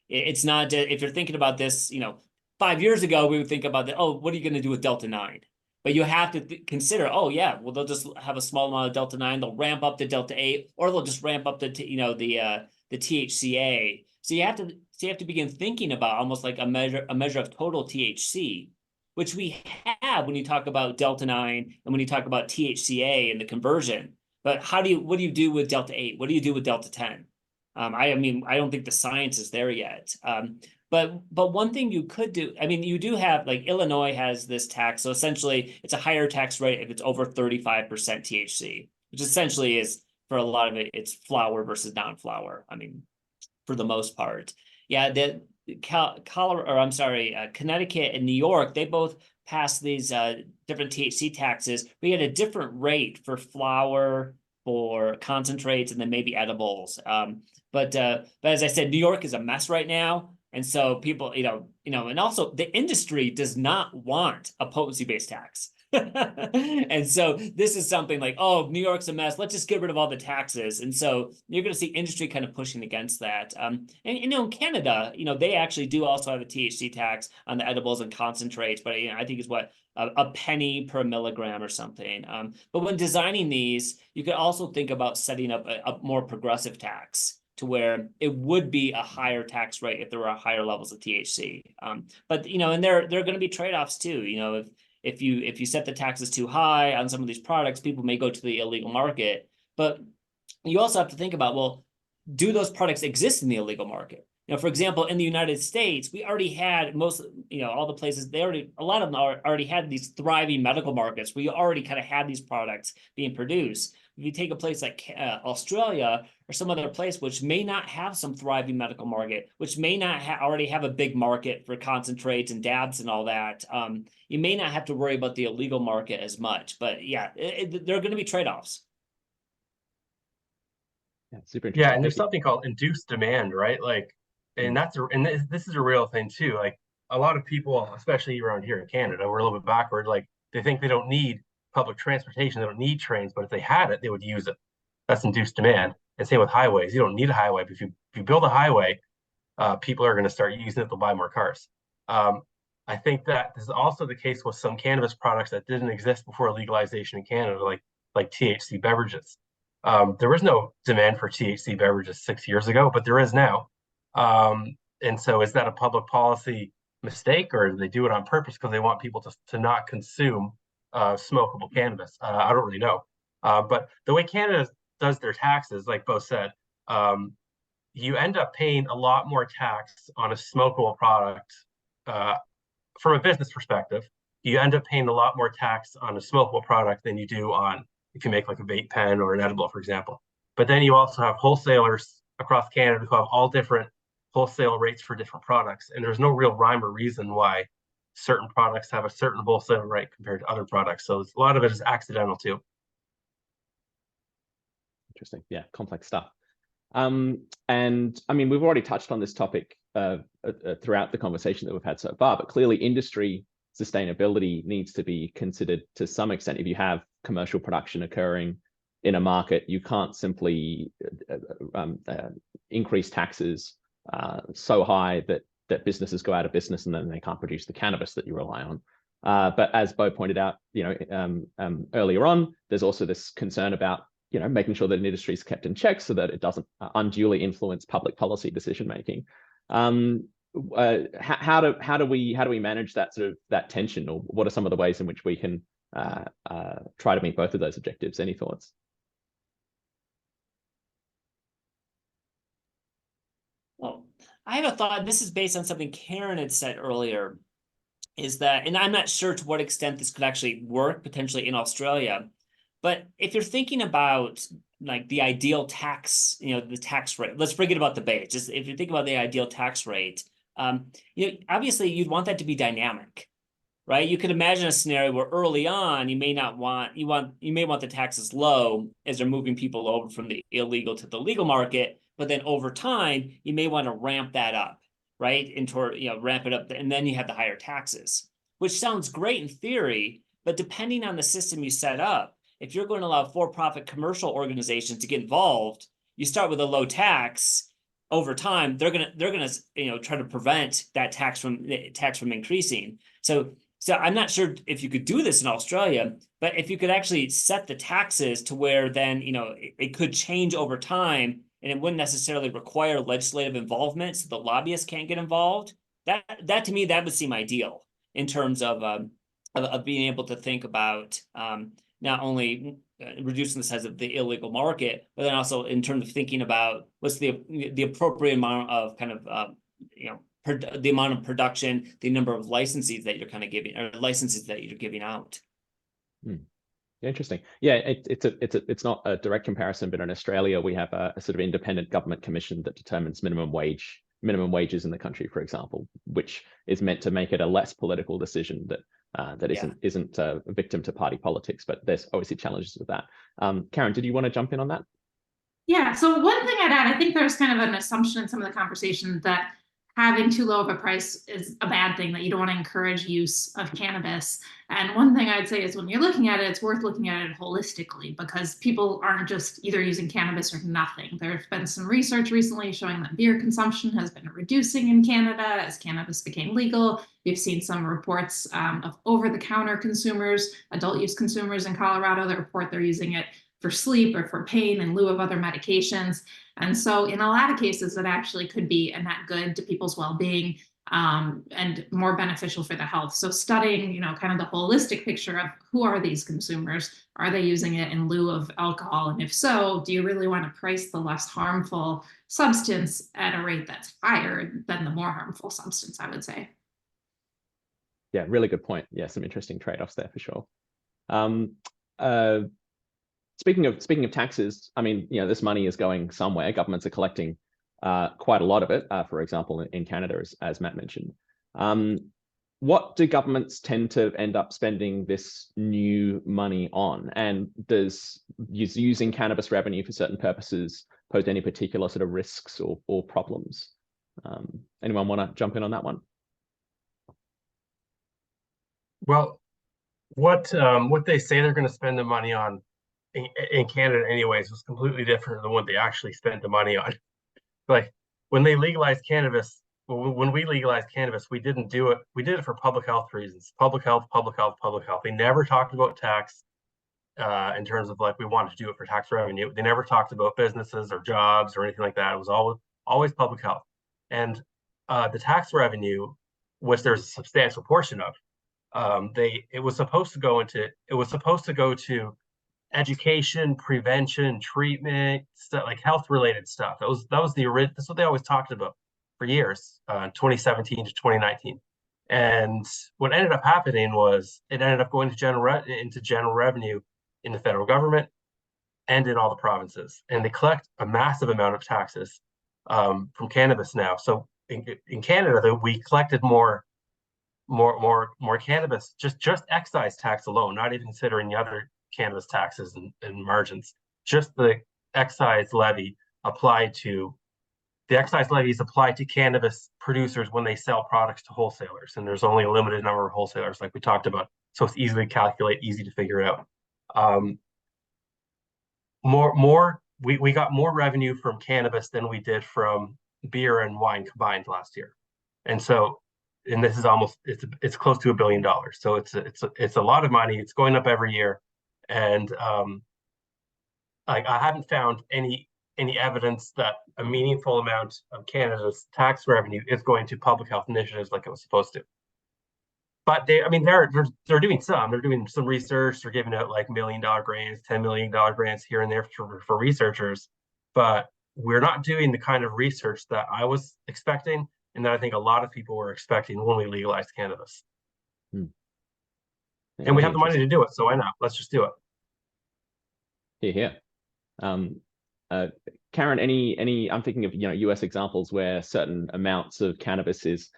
it's not, if you're thinking about this, you know, 5 years ago, we would think about that, oh, what are you going to do with Delta 9? But you have to consider, oh, yeah, well, they'll just have a small amount of Delta 9, they'll ramp up to Delta 8, or they'll just ramp up to, you know, the THCA. So you have to begin thinking about almost like a measure of total THC, which we have when you talk about Delta 9 and when you talk about THCA and the conversion. But what do you do with Delta 8? What do you do with Delta 10? I mean, I don't think the science is there yet. But one thing you could do, I mean, you do have, like, Illinois has this tax. So essentially, it's a higher tax rate if it's over 35% THC, which essentially is, for a lot of it, it's flower versus non-flower. I mean, for the most part. Yeah, Connecticut and New York, they both passed these different THC taxes. We had a different rate for flower, for concentrates, and then maybe edibles. But as I said, New York is a mess right now. And so people, you know, and also the industry does not want a potency-based tax. And so this is something like, oh, New York's a mess, let's just get rid of all the taxes. And so you're going to see industry kind of pushing against that. And you know, in Canada, you know, they actually do also have a THC tax on the edibles and concentrates, but, you know, I think it's what, a penny per milligram or something. But when designing these, you could also think about setting up a more progressive tax, to where it would be a higher tax rate if there were higher levels of THC. But, you know, and there are going to be trade-offs too. You know, if you set the taxes too high on some of these products, people may go to the illegal market. But you also have to think about, well, do those products exist in the illegal market? You know, for example, in the United States, we already had all the places, a lot of them already had these thriving medical markets where you already kind of had these products being produced. If you take a place like Australia or some other place which may not have some thriving medical market, which may not already have a big market for concentrates and dabs and all that, you may not have to worry about the illegal market as much. But yeah, there are going to be trade-offs. Yeah, super interesting. Yeah, and there's something called induced demand, right? Like, and this is a real thing too. Like, a lot of people, especially around here in Canada, we're a little bit backward. Like, they think they don't need public transportation, they don't need trains, but if they had it, they would use it. That's induced demand. And same with highways. You don't need a highway, but if you build a highway, people are going to start using it. They'll buy more cars. I think that this is also the case with some cannabis products that didn't exist before legalization in Canada, like THC beverages. There was no demand for THC beverages 6 years ago, but there is now. And so is that a public policy mistake, or do they do it on purpose because they want people to not consume smokable cannabis? I don't really know. But the way Canada does their taxes, like Beau said, you end up paying a lot more tax on a smokable product. From a business perspective, you end up paying a lot more tax on a smokable product than you do on if you make like a vape pen or an edible, for example. But then you also have wholesalers across Canada who have all different wholesale rates for different products. And there's no real rhyme or reason why certain products have a certain wholesale rate compared to other products. So a lot of it is accidental too. Interesting. Yeah, complex stuff. And I mean, we've already touched on this topic throughout the conversation that we've had so far, but clearly industry sustainability needs to be considered to some extent. If you have commercial production occurring in a market, you can't simply increase taxes so high that businesses go out of business and then they can't produce the cannabis that you rely on. But as Beau pointed out, earlier on, there's also this concern about making sure that an industry is kept in check so that it doesn't unduly influence public policy decision making. How do we manage that tension, or what are some of the ways in which we can try to meet both of those objectives? Any thoughts? Well, I have a thought. This is based on something Karen had said earlier, is that, and I'm not sure to what extent this could actually work potentially in Australia, but if you're thinking about like the ideal tax, the tax rate, let's forget about the base. Just if you think about the ideal tax rate, obviously you'd want that to be dynamic, right? You could imagine a scenario where early on you may want the taxes low as they're moving people over from the illegal to the legal market, but then over time you may want to ramp that up, right? And ramp it up, and then you have the higher taxes, which sounds great in theory, but depending on the system you set up, if you're going to allow for-profit commercial organizations to get involved, you start with a low tax. Over time, they're gonna try to prevent that tax from increasing. So I'm not sure if you could do this in Australia, but if you could actually set the taxes to where then it could change over time, and it wouldn't necessarily require legislative involvement, so the lobbyists can't get involved. That to me, that would seem ideal in terms of being able to think about not only reducing the size of the illegal market, but then also in terms of thinking about what's the appropriate amount of the amount of production, the number of licenses that you're giving out. Interesting. Yeah, it's not a direct comparison, but in Australia we have a sort of independent government commission that determines minimum wages in the country, for example, which is meant to make it a less political decision that isn't a victim to party politics. But there's obviously challenges with that. Karen, did you want to jump in on that? Yeah, so one thing I'd add, I think there's kind of an assumption in some of the conversation that having too low of a price is a bad thing, that you don't want to encourage use of cannabis. And one thing I'd say is when you're looking at it, it's worth looking at it holistically, because people aren't just either using cannabis or nothing. There have been some research recently showing that beer consumption has been reducing in Canada as cannabis became legal. We've seen some reports of over-the-counter consumers, adult use consumers in Colorado that report they're using it for sleep or for pain in lieu of other medications. And so in a lot of cases, it actually could be a net good to people's well-being and more beneficial for the health. So studying, kind of the holistic picture of who are these consumers? Are they using it in lieu of alcohol? And if so, do you really want to price the less harmful substance at a rate that's higher than the more harmful substance, I would say. Yeah, really good point. Yeah, some interesting trade-offs there for sure. Speaking of taxes, I mean, this money is going somewhere. Governments are collecting quite a lot of it, for example, in Canada, as Matt mentioned. What do governments tend to end up spending this new money on? And does using cannabis revenue for certain purposes pose any particular sort of risks or problems? Anyone want to jump in on that one? Well, what they say they're going to spend the money on in Canada anyways was completely different than what they actually spent the money on. Like when they legalized cannabis, when we legalized cannabis, we didn't do it. We did it for public health reasons. Public health. They never talked about tax in terms of like we wanted to do it for tax revenue. They never talked about businesses or jobs or anything like that. It was always public health. And the tax revenue, which there's a substantial portion of, it was supposed to go to education, prevention, treatment, stuff like health related stuff. That's what they always talked about for years, 2017 to 2019. And what ended up happening was it ended up going into general revenue in the federal government and in all the provinces. And they collect a massive amount of taxes from cannabis now. So in Canada, we collected more cannabis, just excise tax alone, not even considering the other cannabis taxes and margins. Just the excise levy the excise levy is applied to cannabis producers when they sell products to wholesalers, and there's only a limited number of wholesalers, like we talked about. So it's easy to calculate, easy to figure out. We got more revenue from cannabis than we did from beer and wine combined last year, and this is it's close to $1 billion. So it's a lot of money. It's going up every year, and I haven't found any evidence that a meaningful amount of Canada's tax revenue is going to public health initiatives like it was supposed to. But they're doing some research. They're giving out like $1 million grants, $10 million grants here and there for researchers. But we're not doing the kind of research that I was expecting, and that I think a lot of people were expecting when we legalized cannabis. And we have the money to do it, so why not? Let's just do it. Yeah. Karen, any I'm thinking of US examples where certain amounts of cannabis is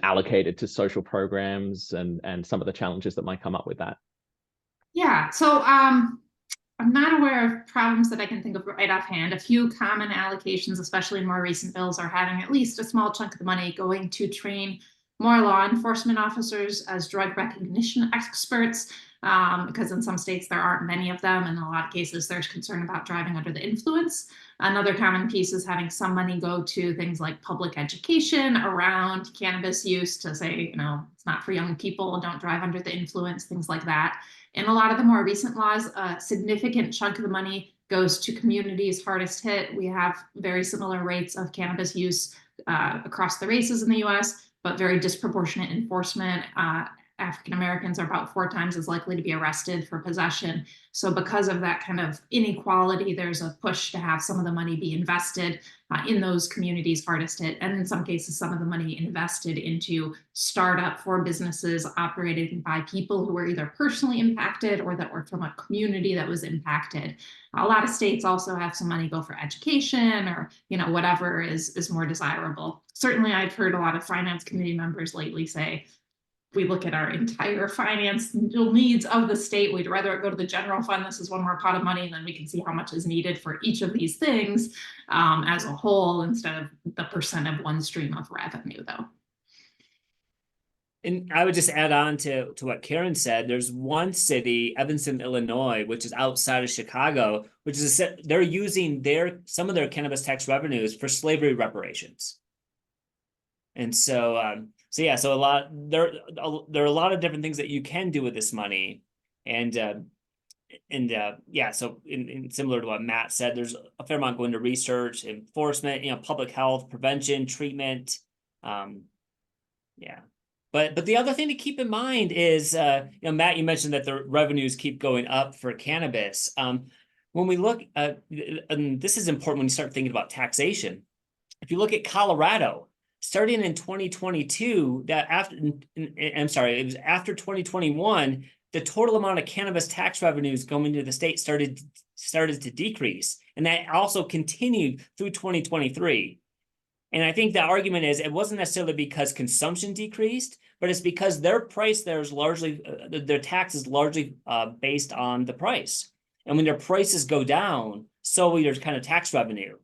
allocated to social programs and some of the challenges that might come up with that. Yeah, so I'm not aware of problems that I can think of right offhand. A few common allocations, especially in more recent bills, are having at least a small chunk of the money going to train more law enforcement officers as drug recognition experts, because in some states there aren't many of them. In a lot of cases, there's concern about driving under the influence. Another common piece is having some money go to things like public education around cannabis use, to say, it's not for young people, don't drive under the influence, things like that. In a lot of the more recent laws, a significant chunk of the money goes to communities hardest hit. We have very similar rates of cannabis use across the races in the US, but very disproportionate enforcement. African Americans are about 4 times as likely to be arrested for possession. So because of that kind of inequality, there's a push to have some of the money be invested in those communities hardest hit. And in some cases, some of the money invested into startup for businesses operated by people who were either personally impacted or that were from a community that was impacted. A lot of states also have some money go for education or whatever is more desirable. Certainly, I've heard a lot of finance committee members lately say, we look at our entire financial needs of the state, we'd rather it go to the general fund. This is one more pot of money, and then we can see how much is needed for each of these things as a whole, instead of the percent of one stream of revenue, though. And I would just add on to what Karen said. There's one city, Evanston, Illinois, which is outside of Chicago, which is they're using some of their cannabis tax revenues for slavery reparations. And so there are a lot of different things that you can do with this money, and so in similar to what Matt said, there's a fair amount going to research, enforcement, public health, prevention, treatment, But the other thing to keep in mind is, Matt, you mentioned that the revenues keep going up for cannabis. When we look at, and this is important when you start thinking about taxation. If you look at Colorado, starting in 2022, it was after 2021, the total amount of cannabis tax revenues going to the state started to decrease. And that also continued through 2023. And I think the argument is it wasn't necessarily because consumption decreased, but it's because their price there is largely, their tax is largely based on the price. And when their prices go down, so there's kind of tax revenue.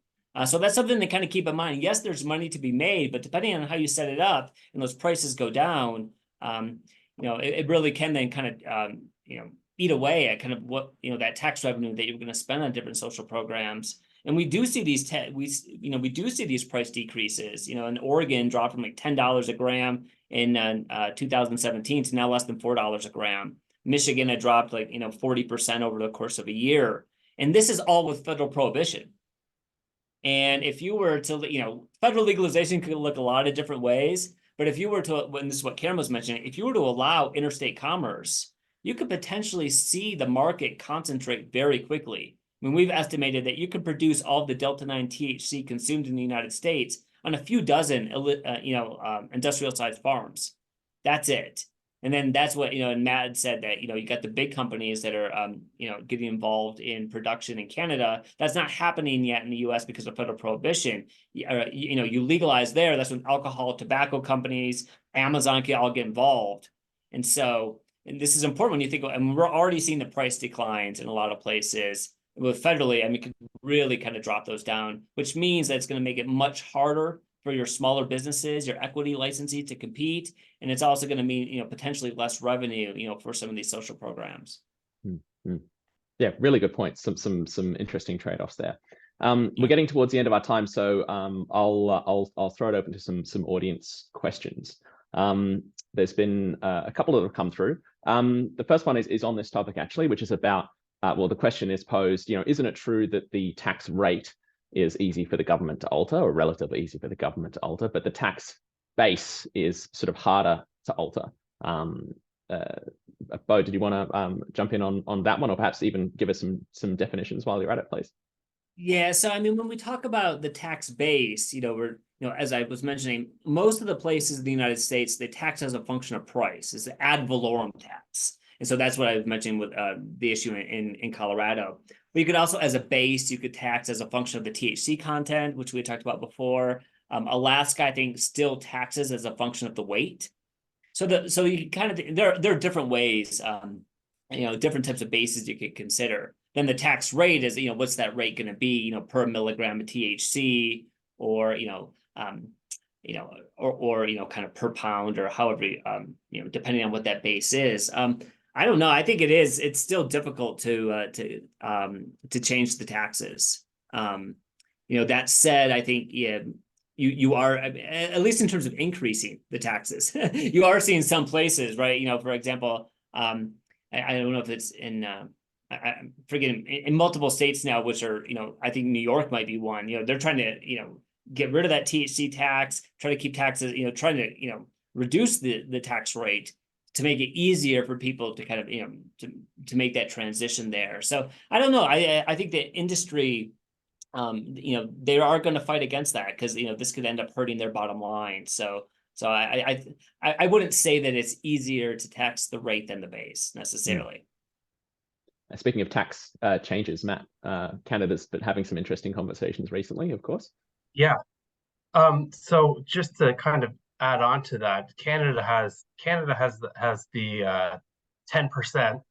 So that's something to kind of keep in mind. Yes, there's money to be made, but depending on how you set it up and those prices go down, it really can then kind of, eat away at kind of what, that tax revenue that you're going to spend on different social programs. And we do see these, we do see these price decreases. In Oregon dropped from like $10 a gram in 2017 to now less than $4 a gram. Michigan had dropped like 40% over the course of a year, and this is all with federal prohibition. And if you were to, federal legalization could look a lot of different ways. But if you were to, and this is what Karen was mentioning, if you were to allow interstate commerce, you could potentially see the market concentrate very quickly. I mean, we've estimated that you could produce all of the Delta-9 THC consumed in the United States on a few dozen, industrial-sized farms. That's it. And then that's what, and Matt said that, you got the big companies that are, getting involved in production in Canada. That's not happening yet in the US because of federal prohibition. You legalize there, that's when alcohol, tobacco companies, Amazon can all get involved. And so, and this is important when you think, and we're already seeing the price declines in a lot of places. with federally, I mean, could really kind of drop those down, which means that it's going to make it much harder for your smaller businesses, your equity licensee to compete. And it's also going to mean, potentially less revenue, for some of these social programs. Mm-hmm. Yeah, really good points. Some interesting trade-offs there. We're getting towards the end of our time, so I'll throw it open to some audience questions. There's been a couple that have come through. The first one is on this topic actually, which is about well, the question is posed, isn't it true that the tax rate is easy for the government to alter, or relatively easy for the government to alter, but the tax base is sort of harder to alter? Beau, did you want to jump in on that one, or perhaps even give us some definitions while you're at it, please? Yeah, so I mean, when we talk about the tax base, we're, as I was mentioning, most of the places in the United States, they tax as a function of price. It's an ad valorem tax. And so that's what I was mentioning with the issue in Colorado. But you could also, as a base, you could tax as a function of the THC content, which we talked about before. Alaska, I think, still taxes as a function of the weight. So you kind of, there are different ways, different types of bases you could consider. Then the tax rate is, what's that rate going to be, per milligram of THC, or, kind of per pound, or however, depending on what that base is. I don't know. I think it's still difficult to change the taxes. That said, I think, you are, at least in terms of increasing the taxes, you are seeing some places, right? For example, I don't know if it's in, I'm forgetting, in multiple states now, which are, I think New York might be one, they're trying to, get rid of that THC tax, try to keep taxes, trying to, reduce the tax rate to make it easier for people to kind of, to make that transition there. So I don't know. I think the industry, they are going to fight against that, because, this could end up hurting their bottom line. So I wouldn't say that it's easier to tax the rate than the base necessarily. Speaking of tax changes, Matt, Canada's been having some interesting conversations recently, of course. Yeah. So just to kind of add on to that, Canada has the 10%,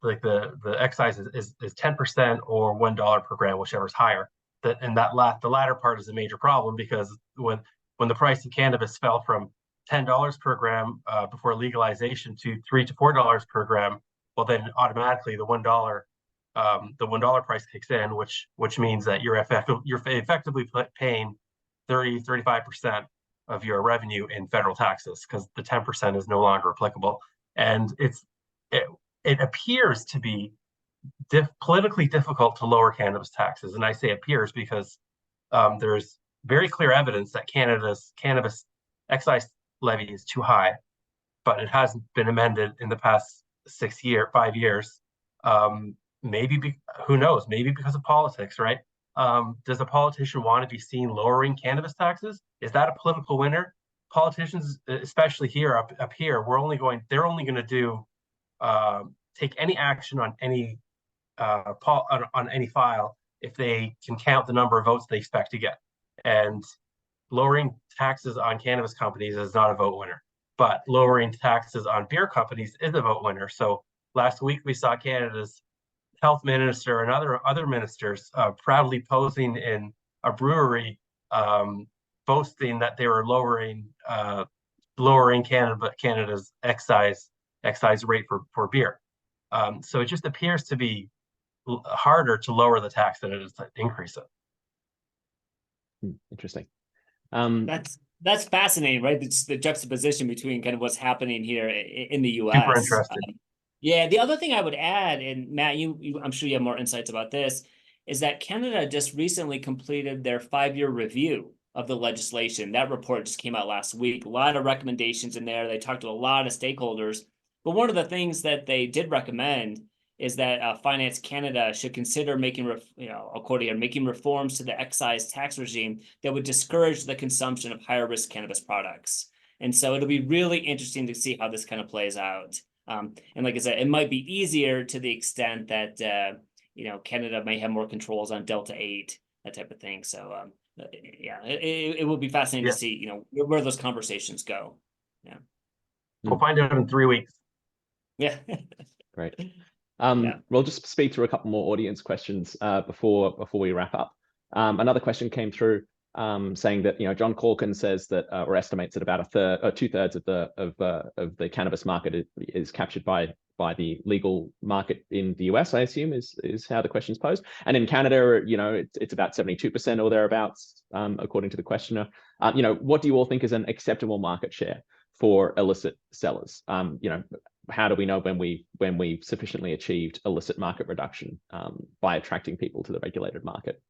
like the excise is 10% or $1 per gram, whichever's higher. The latter part is a major problem, because when the price of cannabis fell from $10 per gram before legalization to $3 to $4 per gram, well, then automatically the $1 price kicks in, which means that you're effectively paying 35% of your revenue in federal taxes, because the 10% is no longer applicable. And it appears to be politically difficult to lower cannabis taxes. And I say appears because there's very clear evidence that Canada's cannabis excise levy is too high, but it hasn't been amended in the past 5 years. Who knows? Maybe because of politics, right? Does a politician want to be seen lowering cannabis taxes? Is that a political winner? Politicians, especially here up here, they're only going to do take any action on any on any file if they can count the number of votes they expect to get. And lowering taxes on cannabis companies is not a vote winner, but lowering taxes on beer companies is a vote winner. So last week we saw Canada's health minister and other ministers proudly posing in a brewery, boasting that they were lowering Canada's excise rate for beer. So it just appears to be harder to lower the tax than it is to increase it. Interesting. That's fascinating, right? It's the juxtaposition between kind of what's happening here in the U.S. Super interesting. Yeah, the other thing I would add, and Matt, I'm sure you have more insights about this, is that Canada just recently completed their 5-year review of the legislation. That report just came out last week. A lot of recommendations in there. They talked to a lot of stakeholders. But one of the things that they did recommend is that Finance Canada should consider making reforms to the excise tax regime that would discourage the consumption of higher risk cannabis products. And so it'll be really interesting to see how this kind of plays out. And like I said, it might be easier to the extent that, Canada may have more controls on Delta 8, that type of thing. So, yeah, it will be fascinating to see, where those conversations go. Yeah. We'll find out in 3 weeks. Yeah. Great. We'll just speed through a couple more audience questions before we wrap up. Another question came through saying that John Corkin says that or estimates that about a third or 2/3 of the cannabis market is captured by the legal market in the US. I assume is how the question is posed, and in Canada, it's about 72% or thereabouts, according to the questioner. What do you all think is an acceptable market share for illicit sellers? How do we know when we've sufficiently achieved illicit market reduction by attracting people to the regulated market?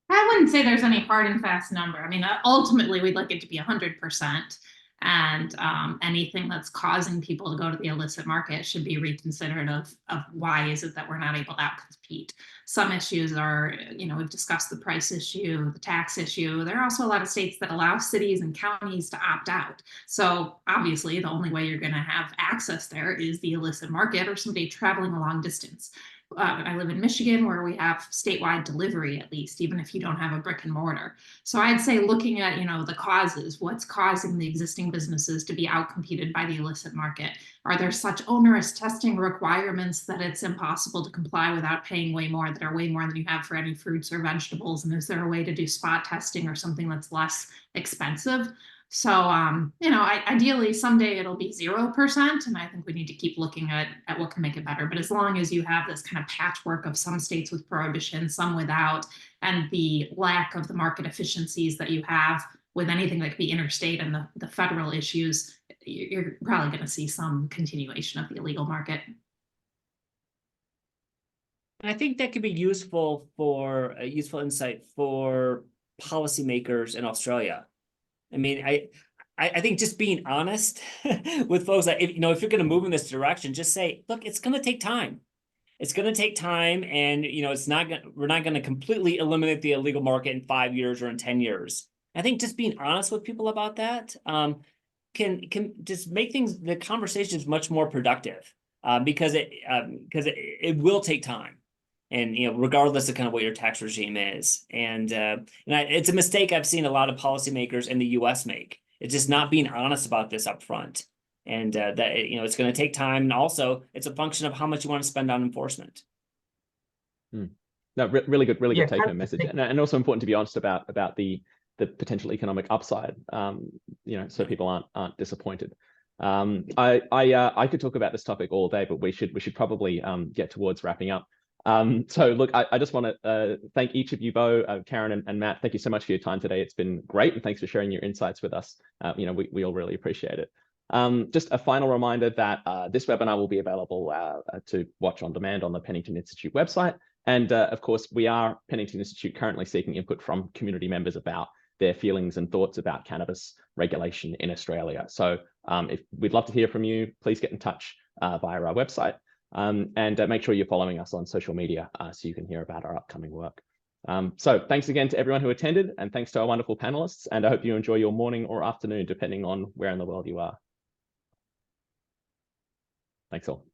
I wouldn't say there's any hard and fast number. I mean, ultimately, we'd like it to be 100%. And anything that's causing people to go to the illicit market should be reconsidered of why is it that we're not able to outcompete. Some issues are, we've discussed the price issue, the tax issue. There are also a lot of states that allow cities and counties to opt out. So obviously, the only way you're going to have access there is the illicit market or somebody traveling a long distance. I live in Michigan, where we have statewide delivery, at least, even if you don't have a brick and mortar. So I'd say looking at, the causes, what's causing the existing businesses to be outcompeted by the illicit market? Are there such onerous testing requirements that it's impossible to comply without paying way more, that are way more than you have for any fruits or vegetables? And is there a way to do spot testing or something that's less expensive? So, ideally someday it'll be 0%. And I think we need to keep looking at what can make it better. But as long as you have this kind of patchwork of some states with prohibition, some without, and the lack of the market efficiencies that you have with anything that could be interstate and the federal issues, you're probably going to see some continuation of the illegal market. I think that could be useful insight for policymakers in Australia. I mean, I think just being honest with folks, that if you're going to move in this direction, just say, look, it's going to take time. It's going to take time, and we're not going to completely eliminate the illegal market in 5 years or in 10 years. I think just being honest with people about that can just make the conversations much more productive, because it will take time. And regardless of kind of what your tax regime is, and it's a mistake I've seen a lot of policymakers in the U.S. make. It's just not being honest about this up front, and that it's going to take time, and also it's a function of how much you want to spend on enforcement. No, really good take-home message, and also important to be honest about the potential economic upside, so people aren't disappointed. I could talk about this topic all day, but we should probably get towards wrapping up. So look, I just want to thank each of you, Beau, Karen, and Matt. Thank you so much for your time today. It's been great, and thanks for sharing your insights with us. We all really appreciate it. Just a final reminder that this webinar will be available to watch on demand on the Penington Institute website. And of course, we are, Penington Institute, currently seeking input from community members about their feelings and thoughts about cannabis regulation in Australia. So if we'd love to hear from you, please get in touch via our website. And make sure you're following us on social media so you can hear about our upcoming work. So thanks again to everyone who attended, and thanks to our wonderful panelists. And I hope you enjoy your morning or afternoon, depending on where in the world you are. Thanks all.